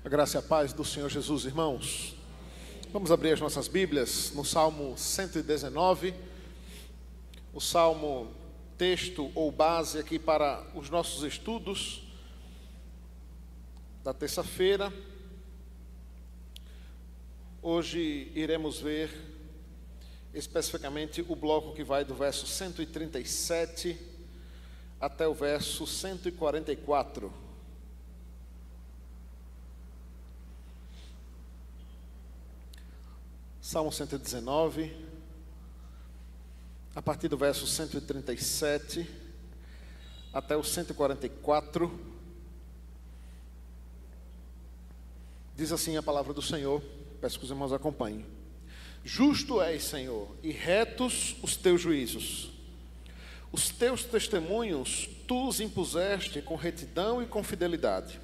A graça e a paz do Senhor Jesus, irmãos. Vamos abrir as nossas Bíblias no Salmo 119. O Salmo, texto ou base aqui para os nossos estudos da terça-feira. Hoje iremos ver especificamente o bloco que vai do verso 137 até o verso 144. Salmo 119, a partir do verso 137 até o 144, diz assim a palavra do Senhor. Peço que os irmãos acompanhem. Justo és, Senhor, e retos os teus juízos. Os teus testemunhos tu os impuseste com retidão e com fidelidade.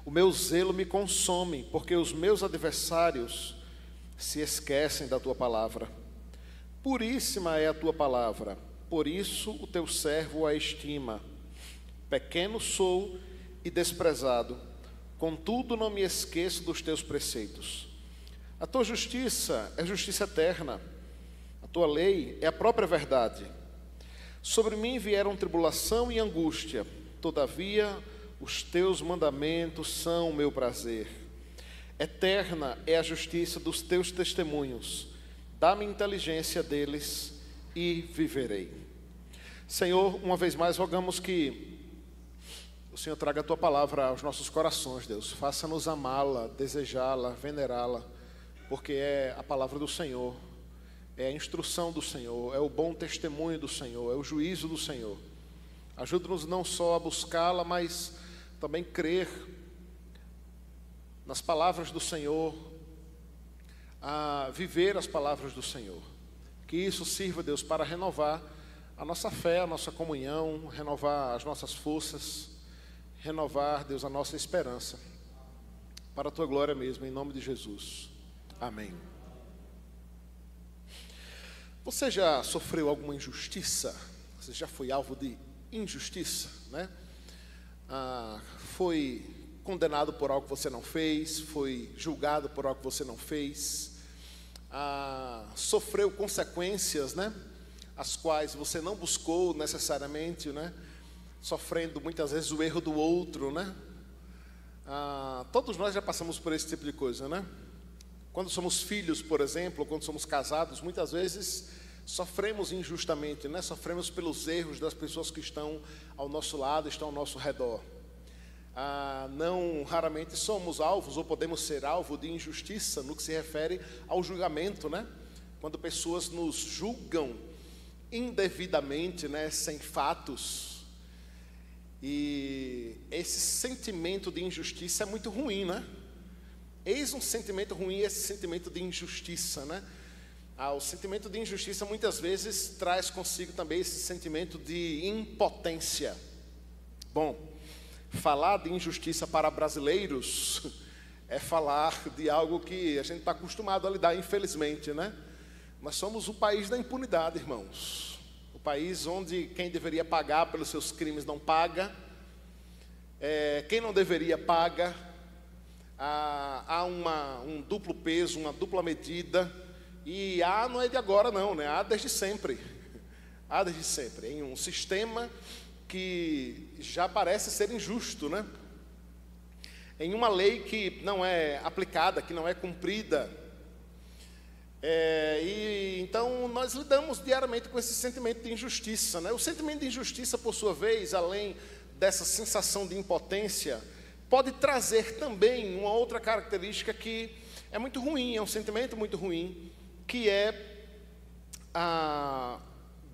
O meu zelo me consome, porque os meus adversários se esquecem da tua palavra. Puríssima é a tua palavra, por isso o teu servo a estima. Pequeno sou e desprezado, contudo não me esqueço dos teus preceitos. A tua justiça é justiça eterna, a tua lei é a própria verdade. Sobre mim vieram tribulação e angústia, todavia os teus mandamentos são o meu prazer. Eterna é a justiça dos teus testemunhos, dá-me inteligência deles e viverei. Senhor, uma vez mais rogamos que o Senhor traga a tua palavra aos nossos corações, Deus. Faça-nos amá-la, desejá-la, venerá-la, porque é a palavra do Senhor, é a instrução do Senhor, é o bom testemunho do Senhor, é o juízo do Senhor. Ajuda-nos não só a buscá-la, mas também crer nas palavras do Senhor, a viver as palavras do Senhor. Que isso sirva, Deus, para renovar a nossa fé, a nossa comunhão, renovar as nossas forças, renovar, Deus, a nossa esperança, para a tua glória mesmo, em nome de Jesus. Amém. Você já sofreu alguma injustiça? Você já foi alvo de injustiça, né? Foi condenado por algo que você não fez, foi julgado por algo que você não fez, sofreu consequências, né, as quais você não buscou necessariamente, né, sofrendo muitas vezes o erro do outro, né. Todos nós já passamos por esse tipo de coisa, né. Quando somos filhos, por exemplo, ou quando somos casados, muitas vezes sofremos injustamente, né, sofremos pelos erros das pessoas que estão ao nosso lado, estão ao nosso redor. Não raramente somos alvos ou podemos ser alvo de injustiça no que se refere ao julgamento, né? Quando pessoas nos julgam indevidamente, né? Sem fatos. E esse sentimento de injustiça é muito ruim, né? Eis um sentimento ruim, esse sentimento de injustiça, né? O sentimento de injustiça muitas vezes traz consigo também esse sentimento de impotência. Bom, falar de injustiça para brasileiros é falar de algo que a gente está acostumado a lidar, infelizmente, né? Nós somos o país da impunidade, irmãos. O país onde quem deveria pagar pelos seus crimes não paga, quem não deveria paga. Há um duplo peso, uma dupla medida, e não é de agora não, né? Há desde sempre. Há desde sempre, em um sistema que já parece ser injusto, né? Em uma lei que não é aplicada, que não é cumprida. E então nós lidamos diariamente com esse sentimento de injustiça, né? O sentimento de injustiça, por sua vez, além dessa sensação de impotência, pode trazer também uma outra característica que é muito ruim, é um sentimento muito ruim, que é a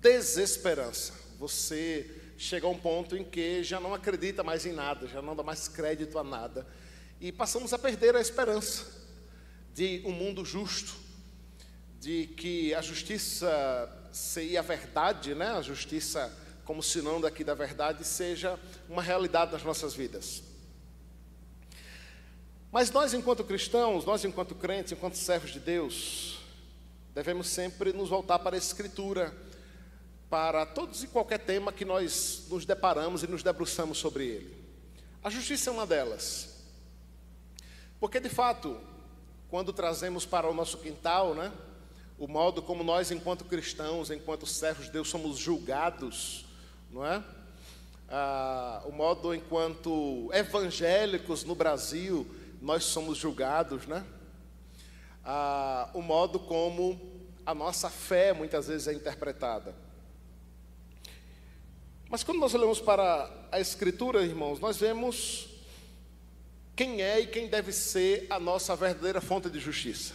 desesperança. Você chega a um ponto em que já não acredita mais em nada, já não dá mais crédito a nada, e passamos a perder a esperança de um mundo justo, de que a justiça e a verdade, né, a justiça como sinônimo daqui da verdade, seja uma realidade nas nossas vidas. Mas nós, enquanto cristãos, nós, enquanto crentes, enquanto servos de Deus, devemos sempre nos voltar para a Escritura, para todos e qualquer tema que nós nos deparamos e nos debruçamos sobre ele. A justiça é uma delas. Porque, de fato, quando trazemos para o nosso quintal, né, o modo como nós, enquanto cristãos, enquanto servos de Deus, somos julgados, não é? O modo enquanto evangélicos no Brasil, nós somos julgados, né? O modo como a nossa fé muitas vezes é interpretada. Mas quando nós olhamos para a Escritura, irmãos, nós vemos quem é e quem deve ser a nossa verdadeira fonte de justiça.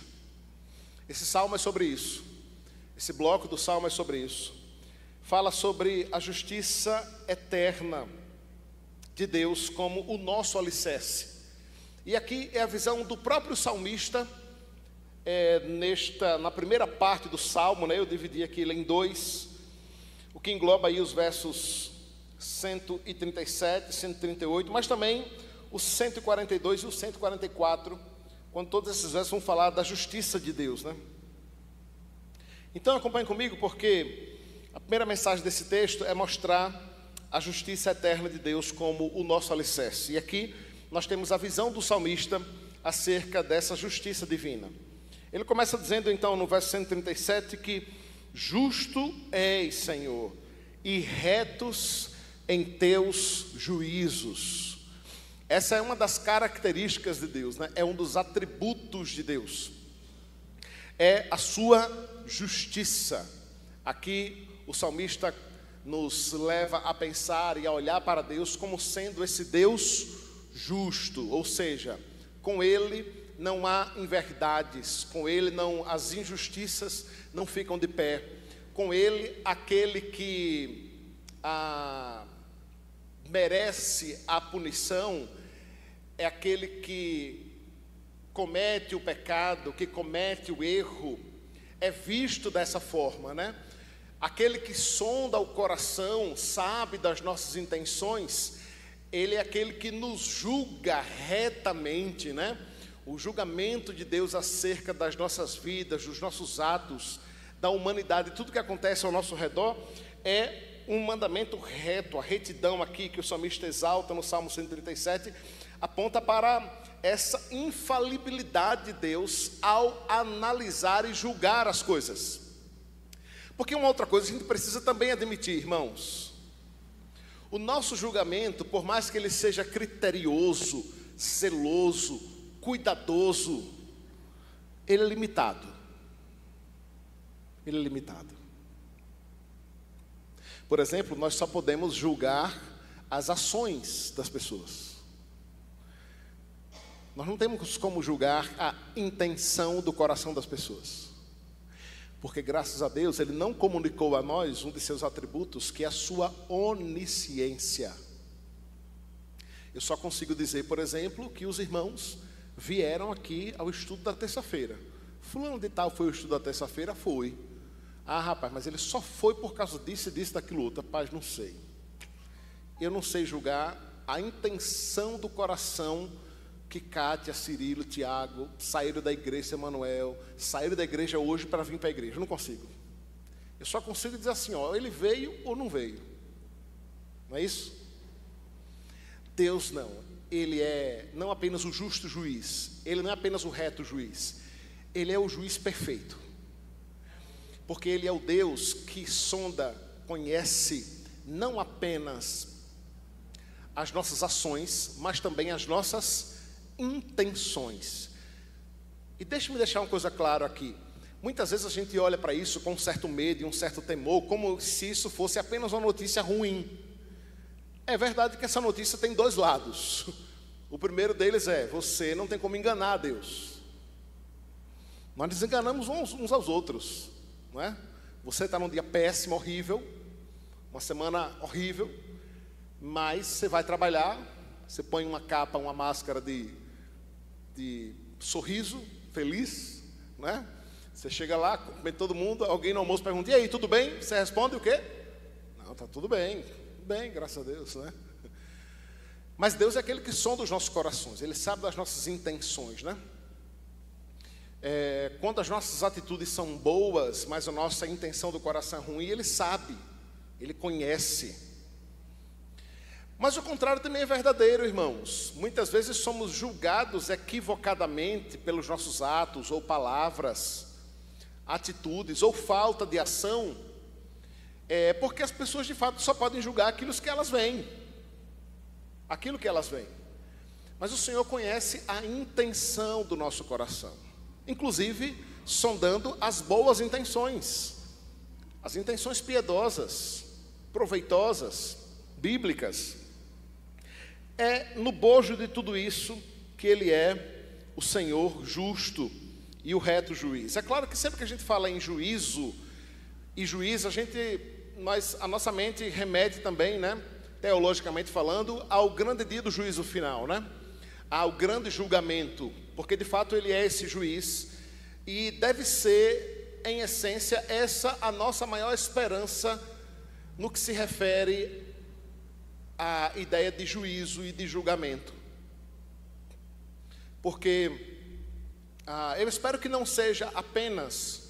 Esse salmo é sobre isso. Esse bloco do salmo é sobre isso. Fala sobre a justiça eterna de Deus como o nosso alicerce. E aqui é a visão do próprio salmista, na primeira parte do salmo, né, eu dividi aqui ele em dois, o que engloba aí os versos 137, 138, mas também os 142 e os 144, quando todos esses versos vão falar da justiça de Deus, né? Então acompanhe comigo, porque a primeira mensagem desse texto é mostrar a justiça eterna de Deus como o nosso alicerce. E aqui nós temos a visão do salmista acerca dessa justiça divina. Ele começa dizendo então no verso 137 que justo és, Senhor, e retos em teus juízos. Essa é uma das características de Deus, né? É um dos atributos de Deus. É a sua justiça. Aqui o salmista nos leva a pensar e a olhar para Deus como sendo esse Deus justo, ou seja, com Ele não há inverdades, com Ele as injustiças não ficam de pé, com Ele aquele que merece a punição é aquele que comete o pecado, que comete o erro, é visto dessa forma, né? Aquele que sonda o coração, sabe das nossas intenções, ele é aquele que nos julga retamente, né? O julgamento de Deus acerca das nossas vidas, dos nossos atos, da humanidade, tudo que acontece ao nosso redor é um mandamento reto. A retidão aqui que o salmista exalta no Salmo 137 aponta para essa infalibilidade de Deus ao analisar e julgar as coisas. Porque uma outra coisa a gente precisa também admitir, irmãos, o nosso julgamento, por mais que ele seja criterioso, zeloso, cuidadoso, ele é limitado. Ele é limitado. Por exemplo, nós só podemos julgar as ações das pessoas. Nós não temos como julgar a intenção do coração das pessoas. Porque graças a Deus, Ele não comunicou a nós um de seus atributos, que é a sua onisciência. Eu só consigo dizer, por exemplo, que os irmãos vieram aqui ao estudo da terça-feira. Fulano de tal foi o estudo da terça-feira? Foi. Ah, rapaz, mas ele só foi por causa disso e disso, daquilo outro. Rapaz, não sei. Eu não sei julgar a intenção do coração que Cátia, Cirilo, Tiago saíram da igreja, Emanuel, saíram da igreja hoje para vir para a igreja. Eu não consigo. Eu só consigo dizer assim, ó, ele veio ou não veio. Não é isso? Deus não. Ele é não apenas o justo juiz. Ele não é apenas o reto juiz. Ele é o juiz perfeito. Porque Ele é o Deus que sonda, conhece não apenas as nossas ações, mas também as nossas intenções. E deixe-me deixar uma coisa clara aqui. Muitas vezes a gente olha para isso com um certo medo e um certo temor, como se isso fosse apenas uma notícia ruim. É verdade que essa notícia tem dois lados. O primeiro deles é, você não tem como enganar Deus. Nós desenganamos uns aos outros, não é? Você está num dia péssimo, horrível, uma semana horrível, mas você vai trabalhar, você põe uma capa, uma máscara de sorriso, feliz, né? Você chega lá, cumprimenta todo mundo, alguém no almoço pergunta, e aí, tudo bem? Você responde o quê? Não, está tudo bem, graças a Deus, né? Mas Deus é aquele que sonda os nossos corações, Ele sabe das nossas intenções, né? Quando as nossas atitudes são boas, mas a nossa intenção do coração é ruim, Ele sabe, Ele conhece. Mas o contrário também é verdadeiro, irmãos. Muitas vezes somos julgados equivocadamente pelos nossos atos ou palavras, atitudes ou falta de ação, porque as pessoas de fato só podem julgar aquilo que elas veem. Aquilo que elas veem. Mas o Senhor conhece a intenção do nosso coração, inclusive sondando as boas intenções, as intenções piedosas, proveitosas, bíblicas. É no bojo de tudo isso que Ele é o Senhor justo e o reto juiz. É claro que sempre que a gente fala em juízo e juiz, a nossa mente remete também, né, teologicamente falando, ao grande dia do juízo final, né? Ao grande julgamento, porque de fato Ele é esse juiz, e deve ser, em essência, essa a nossa maior esperança no que se refere à ideia de juízo e de julgamento. Porque eu espero que não seja apenas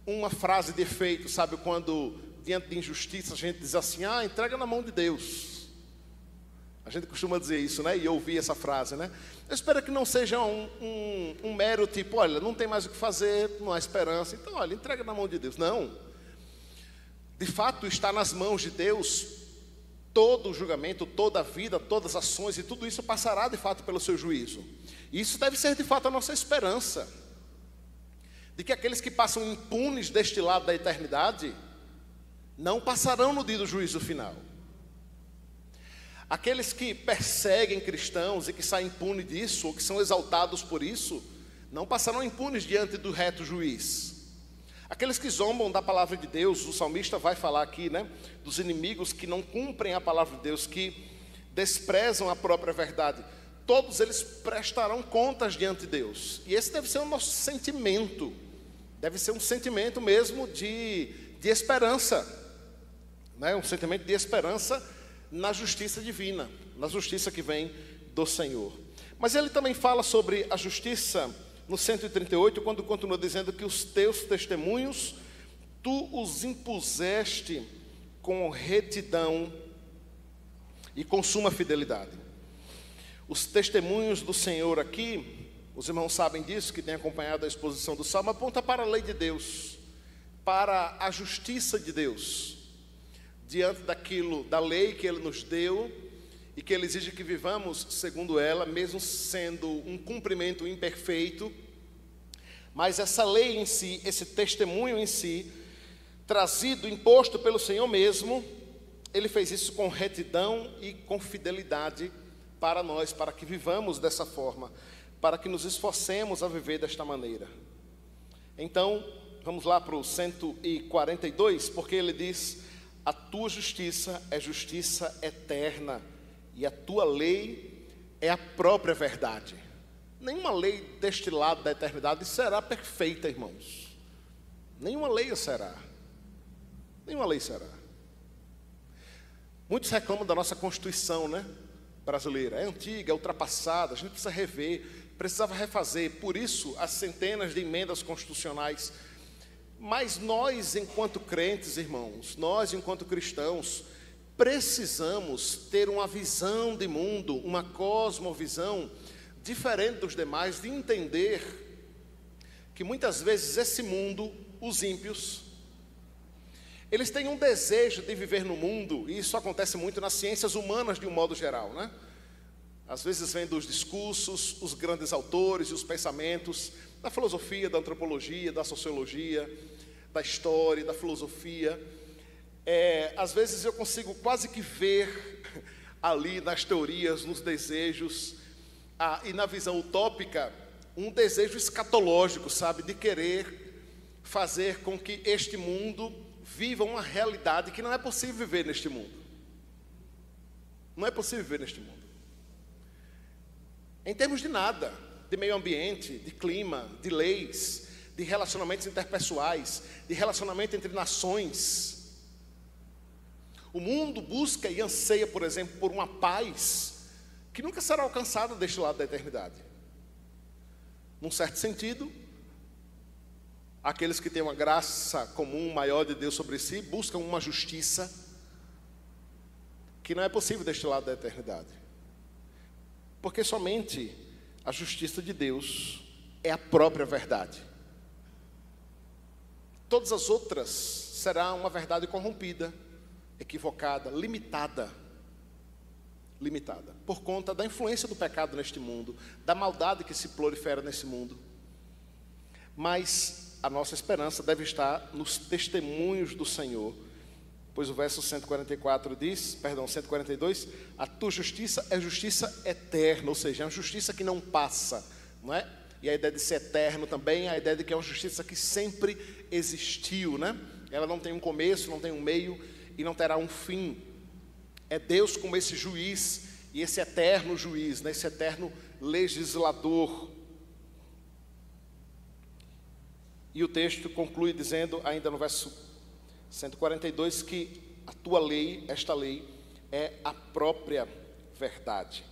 uma frase de efeito, sabe, quando diante de injustiça a gente diz assim, entrega na mão de Deus. A gente costuma dizer isso, né? E ouvir essa frase, né? Eu espero que não seja um mero tipo, olha, não tem mais o que fazer, não há esperança, então, olha, entrega na mão de Deus. Não. De fato, está nas mãos de Deus todo o julgamento, toda a vida, todas as ações, e tudo isso passará de fato pelo seu juízo. E isso deve ser de fato a nossa esperança, de que aqueles que passam impunes deste lado da eternidade não passarão no dia do juízo final. Aqueles que perseguem cristãos e que saem impunes disso, ou que são exaltados por isso, não passarão impunes diante do reto juiz. Aqueles que zombam da palavra de Deus, o salmista vai falar aqui, né, dos inimigos que não cumprem a palavra de Deus, que desprezam a própria verdade, todos eles prestarão contas diante de Deus. E esse deve ser o nosso sentimento, deve ser um sentimento mesmo de esperança, né, um sentimento de esperança na justiça divina, na justiça que vem do Senhor. Mas ele também fala sobre a justiça no 138, quando continua dizendo que os teus testemunhos, tu os impuseste com retidão e com suma fidelidade. Os testemunhos do Senhor aqui, os irmãos sabem disso, que têm acompanhado a exposição do Salmo, aponta para a lei de Deus, para a justiça de Deus, diante da lei que Ele nos deu, e que Ele exige que vivamos segundo ela, mesmo sendo um cumprimento imperfeito. Mas essa lei em si, esse testemunho em si, trazido, imposto pelo Senhor mesmo, Ele fez isso com retidão e com fidelidade para nós, para que vivamos dessa forma, para que nos esforcemos a viver desta maneira. Então, vamos lá para o 142, porque ele diz: a tua justiça é justiça eterna, e a tua lei é a própria verdade. Nenhuma lei deste lado da eternidade será perfeita, irmãos. Nenhuma lei será. Nenhuma lei será. Muitos reclamam da nossa Constituição, né, brasileira. É antiga, é ultrapassada, a gente precisa rever, precisava refazer. Por isso, as centenas de emendas constitucionais. Mas nós, enquanto crentes, irmãos, nós, enquanto cristãos, precisamos ter uma visão de mundo, uma cosmovisão diferente dos demais, de entender que muitas vezes esse mundo, os ímpios, eles têm um desejo de viver no mundo, e isso acontece muito nas ciências humanas de um modo geral, né? Às vezes vem dos discursos, os grandes autores e os pensamentos, da filosofia, da antropologia, da sociologia, da história, da filosofia. Às vezes eu consigo quase que ver ali nas teorias, nos desejos, e na visão utópica, um desejo escatológico, sabe, de querer fazer com que este mundo viva uma realidade que não é possível viver neste mundo. Não é possível viver neste mundo. Em termos de nada, de meio ambiente, de clima, de leis, de relacionamentos interpessoais, de relacionamento entre nações. O mundo busca e anseia, por exemplo, por uma paz que nunca será alcançada deste lado da eternidade. Num certo sentido, aqueles que têm uma graça comum maior de Deus sobre si buscam uma justiça que não é possível deste lado da eternidade. Porque somente a justiça de Deus é a própria verdade. Todas as outras será uma verdade corrompida, equivocada, limitada, por conta da influência do pecado neste mundo, da maldade que se prolifera nesse mundo. Mas a nossa esperança deve estar nos testemunhos do Senhor, pois o verso 142, a tua justiça é justiça eterna, ou seja, é uma justiça que não passa, não é? E a ideia de ser eterno também, a ideia de que é uma justiça que sempre existiu, né? Ela não tem um começo, não tem um meio e não terá um fim. É Deus como esse juiz e esse eterno juiz, né? Esse eterno legislador. E o texto conclui dizendo, ainda no verso 142, que a tua lei, esta lei, é a própria verdade.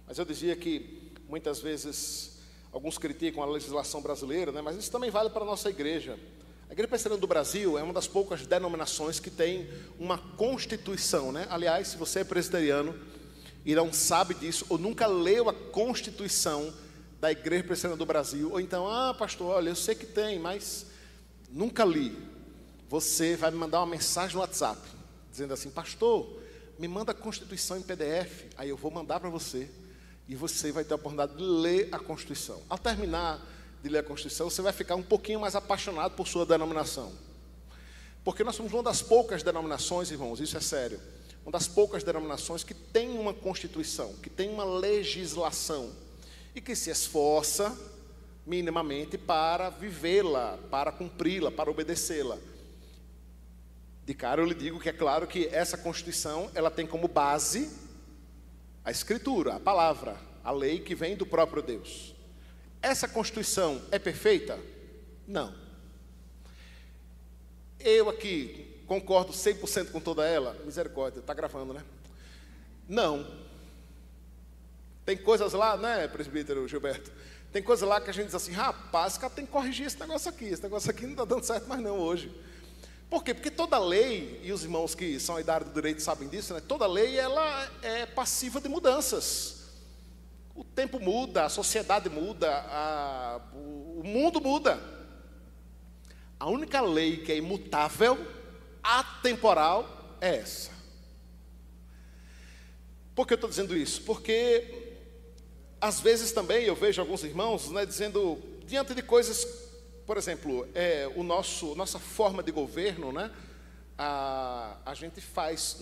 Mas eu dizia que muitas vezes alguns criticam a legislação brasileira, né? Mas isso também vale para a nossa igreja. A Igreja Presbiteriana do Brasil é uma das poucas denominações que tem uma constituição, né? Aliás, se você é presbiteriano e não sabe disso, ou nunca leu a Constituição da Igreja Presbiteriana do Brasil, ou então, pastor, olha, eu sei que tem, mas nunca li. Você vai me mandar uma mensagem no WhatsApp, dizendo assim, pastor, me manda a Constituição em PDF, aí eu vou mandar para você, e você vai ter a oportunidade de ler a Constituição. Ao terminar de ler a Constituição, você vai ficar um pouquinho mais apaixonado por sua denominação. Porque nós somos uma das poucas denominações, irmãos, isso é sério, uma das poucas denominações que tem uma Constituição, que tem uma legislação, e que se esforça minimamente para vivê-la, para cumpri-la, para obedecê-la. De cara eu lhe digo que é claro que essa Constituição, ela tem como base a Escritura, a palavra, a lei que vem do próprio Deus. Essa Constituição é perfeita? Não. Eu aqui concordo 100% com toda ela? Misericórdia, está gravando, né? Não. Tem coisas lá, né, presbítero Gilberto? Tem coisas lá que a gente diz assim, rapaz, esse cara tem que corrigir esse negócio aqui não está dando certo mais não hoje. Por quê? Porque toda lei, e os irmãos que são aí da área do direito sabem disso, né? Toda lei, ela é passiva de mudanças. O tempo muda, a sociedade muda, o mundo muda. A única lei que é imutável, atemporal, é essa. Por que eu estou dizendo isso? Porque, às vezes também, eu vejo alguns irmãos, né, dizendo, diante de coisas, por exemplo, nossa forma de governo, né?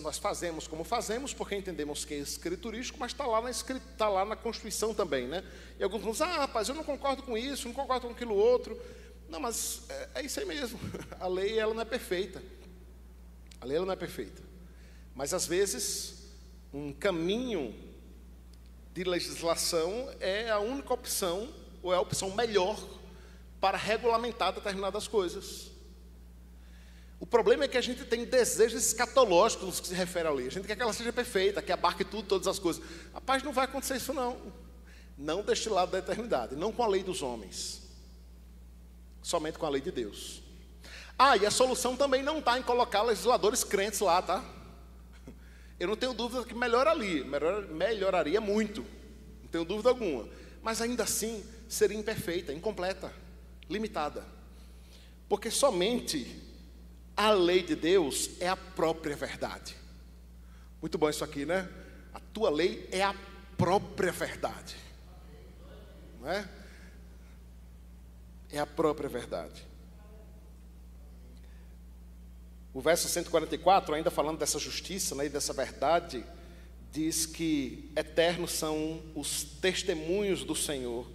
Nós fazemos como fazemos, porque entendemos que é escriturístico, mas está lá na Constituição também, né? E alguns vão dizer, rapaz, eu não concordo com isso, não concordo com aquilo outro. Não, mas é isso aí mesmo. A lei, ela não é perfeita. A lei, ela não é perfeita. Mas, às vezes, um caminho de legislação é a única opção, ou é a opção melhor, para regulamentar determinadas coisas. O problema é que a gente tem desejos escatológicos no que se refere à lei. A gente quer que ela seja perfeita, que abarque tudo, todas as coisas. Rapaz, não vai acontecer isso não. Não deste lado da eternidade, não com a lei dos homens. Somente com a lei de Deus. E a solução também não está em colocar legisladores crentes lá, tá? Eu não tenho dúvida que melhoraria muito. Não tenho dúvida alguma. Mas ainda assim, seria imperfeita, incompleta, limitada. Porque somente a lei de Deus é a própria verdade. Muito bom isso aqui, né? A tua lei é a própria verdade. Não é? É a própria verdade. O verso 144, ainda falando dessa justiça, né, e dessa verdade, diz que eternos são os testemunhos do Senhor.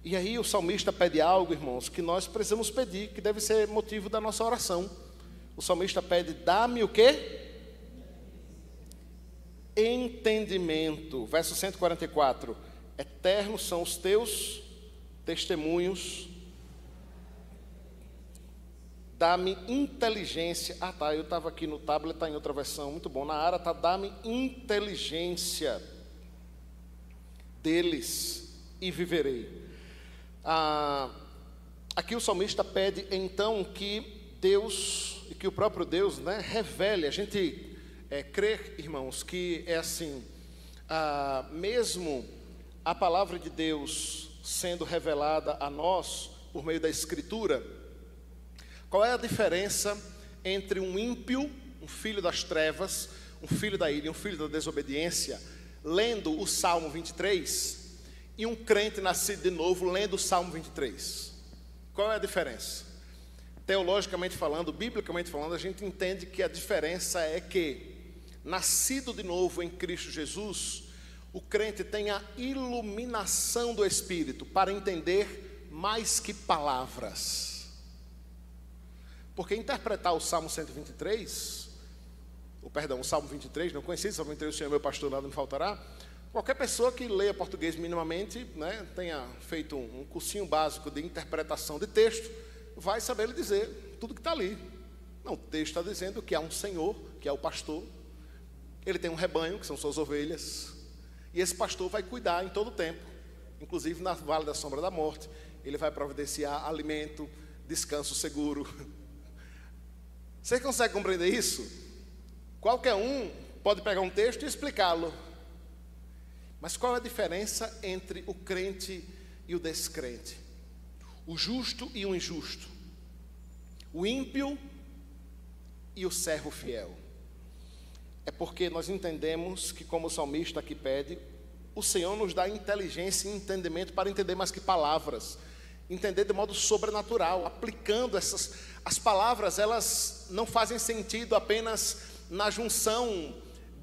E aí o salmista pede algo, irmãos, que nós precisamos pedir, que deve ser motivo da nossa oração. O salmista pede, dá-me o quê? Entendimento. Verso 144. Eternos são os teus testemunhos. Dá-me inteligência. Eu estava aqui no tablet, está em outra versão. Muito bom. Na área está, dá-me inteligência deles e viverei. Aqui o salmista pede, então, que Deus, e que o próprio Deus, né, revele. A gente crer, irmãos, que é assim, mesmo a palavra de Deus sendo revelada a nós por meio da Escritura, qual é a diferença entre um ímpio, um filho das trevas, um filho da ira, um filho da desobediência, lendo o Salmo 23, e um crente nascido de novo lendo o Salmo 23? Qual é a diferença? Teologicamente falando, biblicamente falando, a gente entende que a diferença é que, nascido de novo em Cristo Jesus, o crente tem a iluminação do Espírito para entender mais que palavras. Porque interpretar o Salmo 123, o Salmo 23, não conheci, Salmo 23, o Senhor é meu pastor, nada me faltará. Qualquer pessoa que leia português minimamente, né, tenha feito um cursinho básico de interpretação de texto, vai saber lhe dizer tudo que está ali. Não, o texto está dizendo que há um Senhor, que é o pastor, ele tem um rebanho, que são suas ovelhas, e esse pastor vai cuidar em todo o tempo, inclusive na vale da sombra da morte, ele vai providenciar alimento, descanso seguro. Você consegue compreender isso? Qualquer um pode pegar um texto e explicá-lo. Mas qual é a diferença entre o crente e o descrente? O justo e o injusto? O ímpio e o servo fiel? É porque nós entendemos que, como o salmista aqui pede, o Senhor nos dá inteligência e entendimento para entender mais que palavras, entender de modo sobrenatural, aplicando as palavras, elas não fazem sentido apenas na junção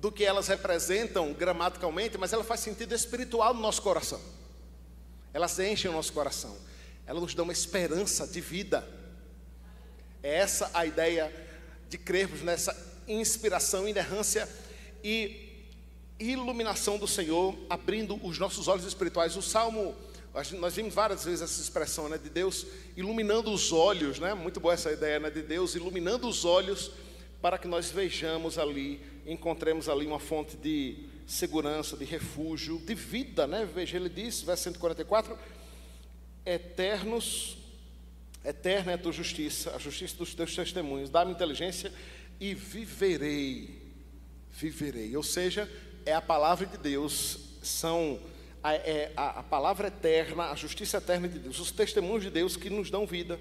do que elas representam gramaticalmente, mas ela faz sentido espiritual no nosso coração. Elas enchem o nosso coração, elas nos dão uma esperança de vida. É essa a ideia de crermos nessa inspiração, inerrância e iluminação do Senhor, abrindo os nossos olhos espirituais. O Salmo, nós vimos várias vezes essa expressão, né, de Deus iluminando os olhos, né? Muito boa essa ideia, né, de Deus iluminando os olhos para que nós vejamos ali, encontremos ali uma fonte de segurança, de refúgio, de vida, né? Veja, ele diz, verso 144, eterna é a tua justiça, a justiça dos teus testemunhos, dá-me inteligência e viverei, ou seja, é a palavra de Deus, a palavra eterna, a justiça eterna de Deus, os testemunhos de Deus que nos dão vida,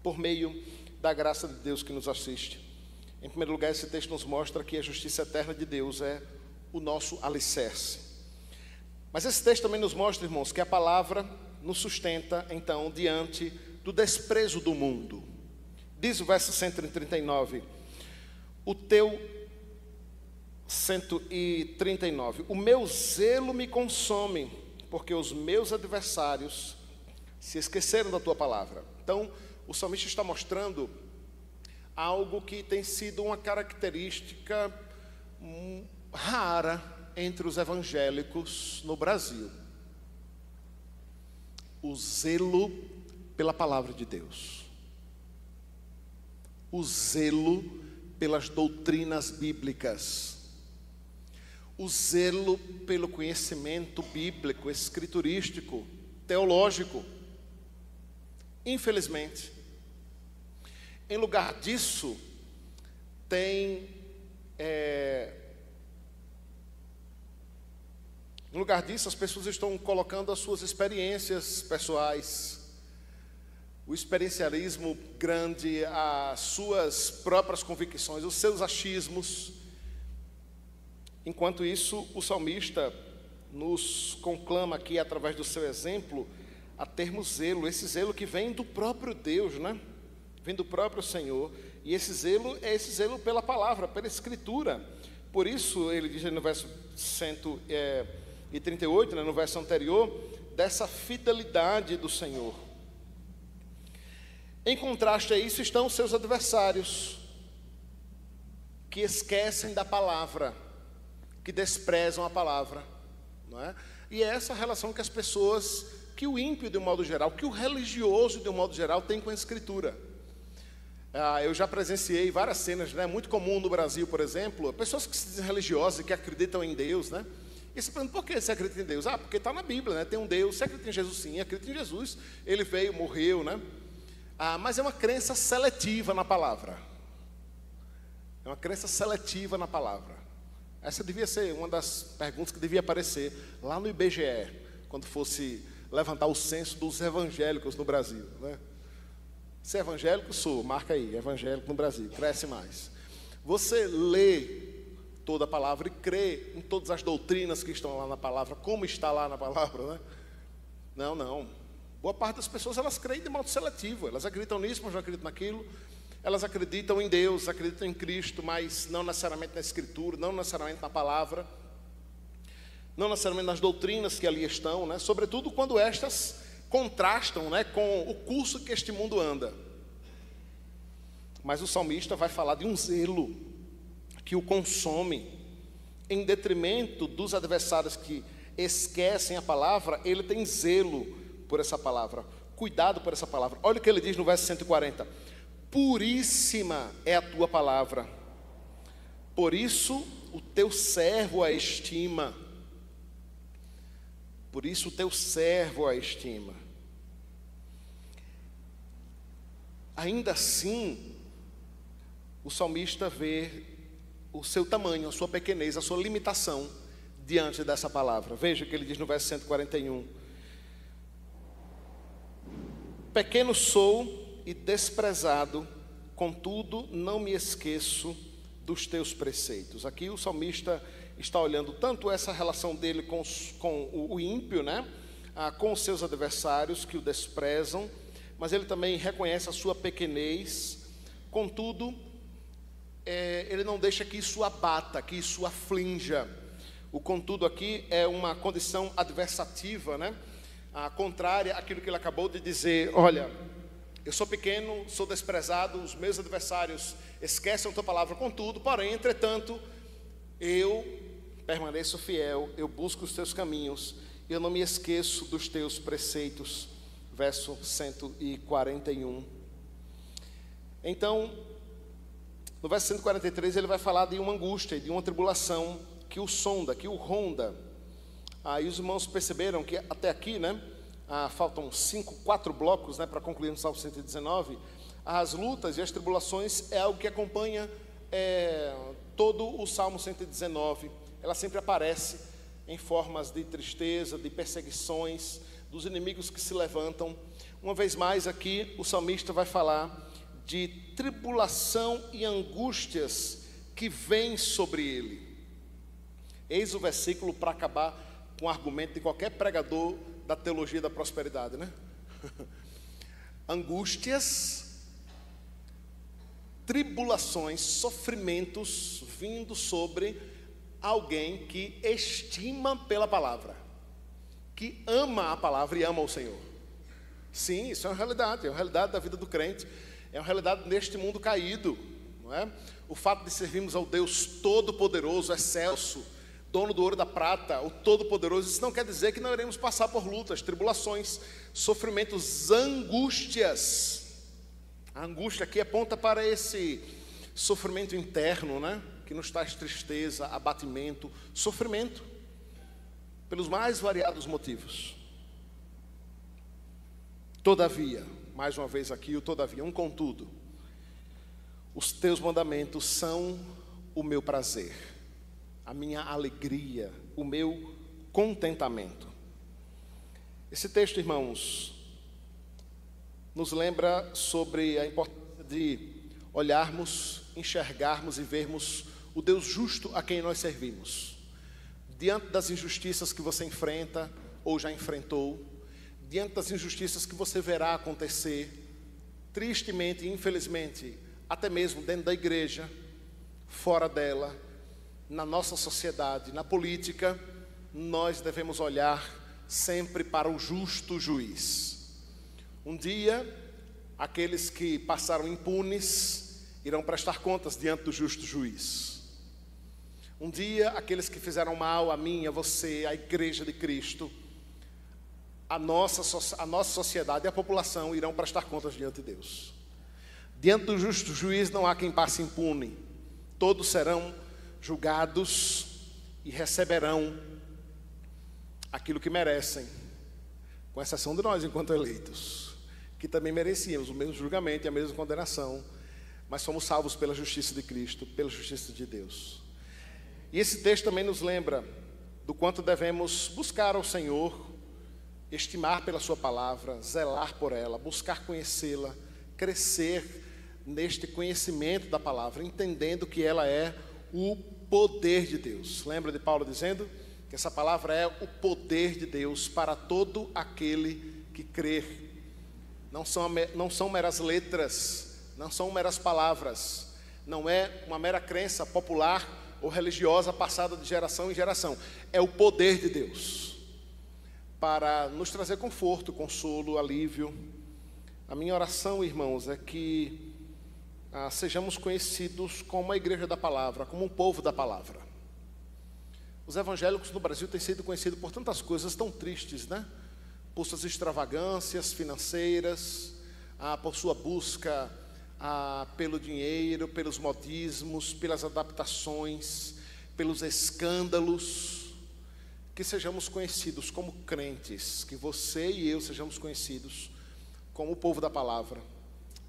por meio da graça de Deus que nos assiste. Em primeiro lugar, esse texto nos mostra que a justiça eterna de Deus é o nosso alicerce. Mas esse texto também nos mostra, irmãos, que a palavra nos sustenta, então, diante do desprezo do mundo. Diz o verso 139, o meu zelo me consome, porque os meus adversários se esqueceram da tua palavra. Então, o salmista está mostrando algo que tem sido uma característica rara entre os evangélicos no Brasil: o zelo pela palavra de Deus, o zelo pelas doutrinas bíblicas, o zelo pelo conhecimento bíblico, escriturístico, teológico. Infelizmente, em lugar disso, as pessoas estão colocando as suas experiências pessoais, o experiencialismo grande, as suas próprias convicções, os seus achismos. Enquanto isso, o salmista nos conclama aqui, através do seu exemplo, a termos zelo, esse zelo que vem do próprio Deus, né? Vem do próprio Senhor, e esse zelo é esse zelo pela palavra, pela Escritura. Por isso, ele diz no verso 138, né, no verso anterior, dessa fidelidade do Senhor. Em contraste a isso estão os seus adversários, que esquecem da palavra, que desprezam a palavra, não é? E é essa relação que as pessoas, que o ímpio de um modo geral, que o religioso de um modo geral tem com a Escritura. Eu já presenciei várias cenas, né? Muito comum no Brasil, por exemplo, pessoas que se dizem religiosas e que acreditam em Deus, né? E se pergunta, por que você acredita em Deus? Porque está na Bíblia, né? Tem um Deus. Você acredita em Jesus? Sim, acredita em Jesus. Ele veio, morreu, né? Mas é uma crença seletiva na palavra. É uma crença seletiva na palavra. Essa devia ser uma das perguntas que devia aparecer lá no IBGE, quando fosse levantar o censo dos evangélicos no Brasil, né? Se é evangélico, sou, marca aí, evangélico no Brasil, cresce mais. Você lê toda a palavra e crê em todas as doutrinas que estão lá na palavra, como está lá na palavra, né? Não. Boa parte das pessoas, elas creem de modo seletivo, elas acreditam nisso, mas não acreditam naquilo. Elas acreditam em Deus, acreditam em Cristo, mas não necessariamente na Escritura, não necessariamente na palavra, não necessariamente nas doutrinas que ali estão, né? Sobretudo quando estas contrastam, né, com o curso que este mundo anda. Mas o salmista vai falar de um zelo que o consome, em detrimento dos adversários que esquecem a palavra. Ele tem zelo por essa palavra, cuidado por essa palavra. Olha o que ele diz no verso 140: puríssima é a tua palavra, por isso o teu servo a estima. Por isso o teu servo a estima. Ainda assim, o salmista vê o seu tamanho, a sua pequenez, a sua limitação diante dessa palavra. Veja o que ele diz no verso 141. Pequeno sou e desprezado, contudo não me esqueço dos teus preceitos. Aqui o salmista está olhando tanto essa relação dele com o ímpio, né? Com os seus adversários que o desprezam, mas ele também reconhece a sua pequenez. Contudo, ele não deixa que isso abata, que isso aflinja. O contudo aqui é uma condição adversativa, né? Contrária àquilo que ele acabou de dizer. Olha, eu sou pequeno, sou desprezado, os meus adversários esquecem a tua palavra, contudo, porém, entretanto, eu permaneço fiel, eu busco os teus caminhos, eu não me esqueço dos teus preceitos. Verso 141. Então, no verso 143, ele vai falar de uma angústia, de uma tribulação que o sonda, que o ronda. Aí os irmãos perceberam que até aqui, né, faltam 4 blocos, né, para concluir no Salmo 119. As lutas e as tribulações é algo que acompanha todo o Salmo 119. Ela sempre aparece em formas de tristeza, de perseguições, dos inimigos que se levantam. Uma vez mais aqui o salmista vai falar de tribulação e angústias que vêm sobre ele. Eis o versículo para acabar com o argumento de qualquer pregador da teologia da prosperidade, né? Angústias, tribulações, sofrimentos vindo sobre alguém que estima pela palavra, que ama a palavra e ama o Senhor. Sim, isso é uma realidade da vida do crente, é uma realidade neste mundo caído, não é? O fato de servirmos ao Deus Todo-Poderoso, excelso, dono do ouro e da prata, o Todo-Poderoso, isso não quer dizer que não iremos passar por lutas, tribulações, sofrimentos, angústias. A angústia aqui aponta para esse sofrimento interno, né? Que nos traz tristeza, abatimento, sofrimento, pelos mais variados motivos. Todavia, mais uma vez aqui, o todavia, um contudo, os teus mandamentos são o meu prazer, a minha alegria, o meu contentamento. Esse texto, irmãos, nos lembra sobre a importância de olharmos, enxergarmos e vermos o Deus justo a quem nós servimos. Diante das injustiças que você enfrenta ou já enfrentou, diante das injustiças que você verá acontecer, tristemente e infelizmente, até mesmo dentro da igreja, fora dela, na nossa sociedade, na política, nós devemos olhar sempre para o justo juiz. Um dia, aqueles que passaram impunes irão prestar contas diante do justo juiz. Um dia, aqueles que fizeram mal a mim, a você, a igreja de Cristo, a nossa sociedade e a população irão prestar contas diante de Deus. Diante do justo juiz não há quem passe impune. Todos serão julgados e receberão aquilo que merecem, com exceção de nós enquanto eleitos, que também merecíamos o mesmo julgamento e a mesma condenação, mas somos salvos pela justiça de Cristo, pela justiça de Deus. E esse texto também nos lembra do quanto devemos buscar ao Senhor, estimar pela sua palavra, zelar por ela, buscar conhecê-la, crescer neste conhecimento da palavra, entendendo que ela é o poder de Deus. Lembra de Paulo dizendo que essa palavra é o poder de Deus para todo aquele que crer. Não são meras letras, não são meras palavras, não é uma mera crença popular ou religiosa passada de geração em geração. É o poder de Deus para nos trazer conforto, consolo, alívio. A minha oração, irmãos, é que sejamos conhecidos como a igreja da palavra, como um povo da palavra. Os evangélicos no Brasil têm sido conhecidos por tantas coisas tão tristes, né? Por suas extravagâncias financeiras, por sua busca pelo dinheiro, pelos modismos, pelas adaptações, pelos escândalos. Que sejamos conhecidos como crentes, que você e eu sejamos conhecidos como o povo da palavra.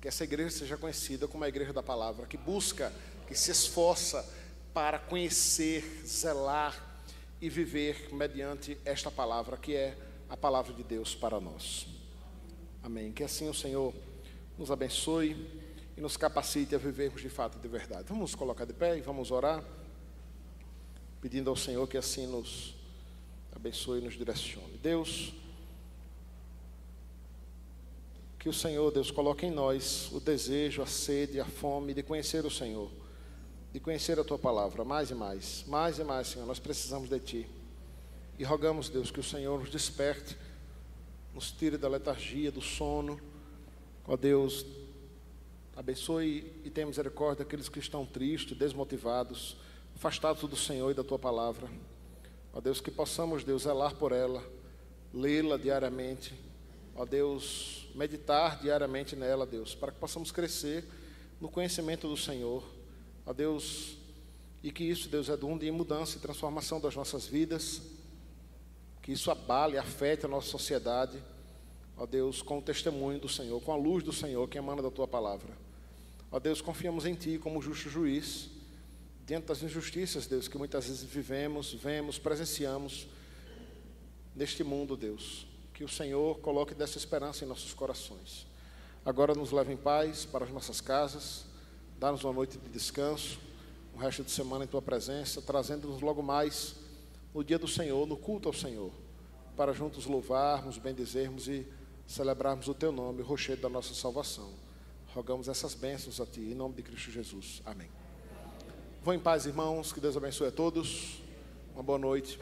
Que essa igreja seja conhecida como a igreja da palavra, que busca, que se esforça para conhecer, zelar e viver mediante esta palavra, que é a palavra de Deus para nós. Amém. Que assim o Senhor nos abençoe e nos capacite a vivermos de fato e de verdade. Vamos nos colocar de pé e vamos orar, pedindo ao Senhor que assim nos abençoe e nos direcione. Deus, que o Senhor, Deus, coloque em nós o desejo, a sede, a fome de conhecer o Senhor, de conhecer a Tua palavra, mais e mais, Senhor, nós precisamos de Ti. E rogamos, Deus, que o Senhor nos desperte, nos tire da letargia, do sono. Ó Deus, abençoe e tenha misericórdia daqueles que estão tristes, desmotivados, afastados do Senhor e da Tua palavra. Ó Deus, que possamos, Deus, zelar por ela, lê-la diariamente. Ó Deus, meditar diariamente nela, Deus, para que possamos crescer no conhecimento do Senhor. Ó Deus, e que isso, Deus, redunde em mudança e transformação das nossas vidas, que isso abale, afete a nossa sociedade, ó Deus, com o testemunho do Senhor, com a luz do Senhor que emana da Tua palavra. Ó Deus, confiamos em Ti como justo juiz, diante das injustiças, Deus, que muitas vezes vivemos, vemos, presenciamos neste mundo, Deus. Que o Senhor coloque dessa esperança em nossos corações. Agora nos leve em paz para as nossas casas, dá-nos uma noite de descanso, um resto de semana em Tua presença, trazendo-nos logo mais no dia do Senhor, no culto ao Senhor, para juntos louvarmos, bendizermos e celebrarmos o Teu nome, o rochedo da nossa salvação. Rogamos essas bênçãos a Ti, em nome de Cristo Jesus. Amém. Vão em paz, irmãos, que Deus abençoe a todos. Uma boa noite.